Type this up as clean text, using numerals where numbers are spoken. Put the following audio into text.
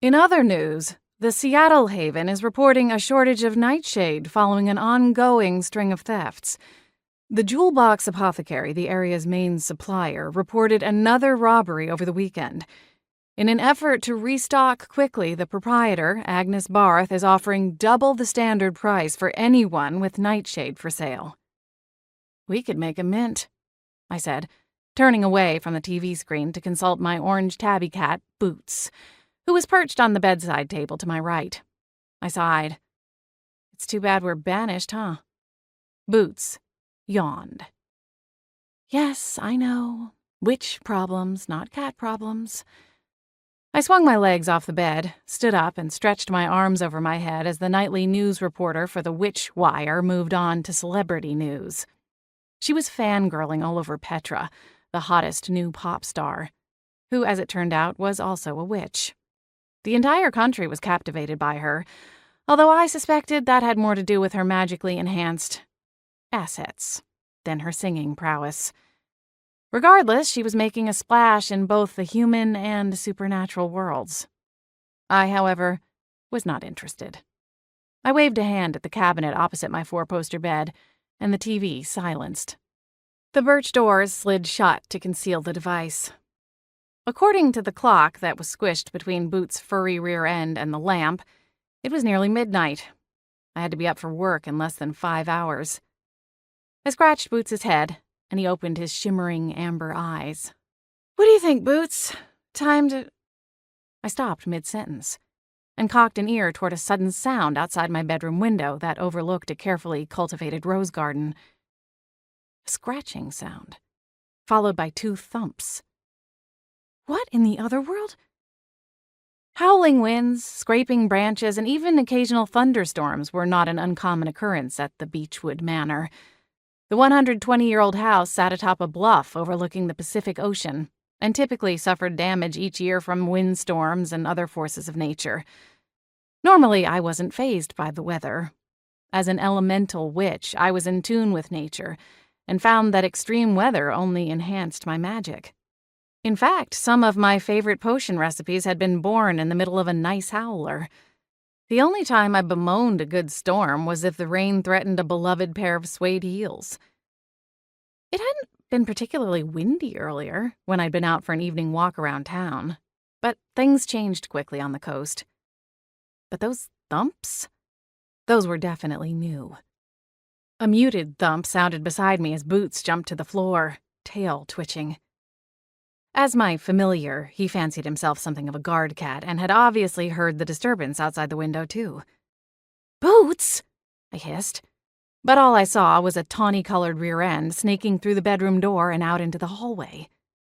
In other news, the Seattle Haven is reporting a shortage of nightshade following an ongoing string of thefts. The Jewel Box Apothecary, the area's main supplier, reported another robbery over the weekend. In an effort to restock quickly, the proprietor, Agnes Barth, is offering double the standard price for anyone with nightshade for sale. "We could make a mint," I said, turning away from the TV screen to consult my orange tabby cat, Boots, who was perched on the bedside table to my right. I sighed. "It's too bad we're banished, huh?" Boots yawned. "Yes, I know. Witch problems, not cat problems." I swung my legs off the bed, stood up, and stretched my arms over my head as the nightly news reporter for the Witch Wire moved on to celebrity news. She was fangirling all over Petra, the hottest new pop star, who, as it turned out, was also a witch. The entire country was captivated by her, although I suspected that had more to do with her magically enhanced assets than her singing prowess. Regardless, she was making a splash in both the human and supernatural worlds. I, however, was not interested. I waved a hand at the cabinet opposite my four-poster bed, and the TV silenced. The birch doors slid shut to conceal the device. According to the clock that was squished between Boots' furry rear end and the lamp, it was nearly midnight. I had to be up for work in less than 5 hours. I scratched Boots' head, and he opened his shimmering amber eyes. "What do you think, Boots? Time to—" I stopped mid-sentence and cocked an ear toward a sudden sound outside my bedroom window that overlooked a carefully cultivated rose garden. A scratching sound, followed by 2 thumps. What in the other world? Howling winds, scraping branches, and even occasional thunderstorms were not an uncommon occurrence at the Beechwood Manor. The 120-year-old house sat atop a bluff overlooking the Pacific Ocean and typically suffered damage each year from windstorms and other forces of nature. Normally, I wasn't fazed by the weather. As an elemental witch, I was in tune with nature and found that extreme weather only enhanced my magic. In fact, some of my favorite potion recipes had been born in the middle of a nice howler. The only time I bemoaned a good storm was if the rain threatened a beloved pair of suede heels. It hadn't been particularly windy earlier, when I'd been out for an evening walk around town, but things changed quickly on the coast. But those thumps? Those were definitely new. A muted thump sounded beside me as Boots jumped to the floor, tail twitching. As my familiar, he fancied himself something of a guard cat and had obviously heard the disturbance outside the window, too. "Boots!" I hissed, but all I saw was a tawny-colored rear end snaking through the bedroom door and out into the hallway.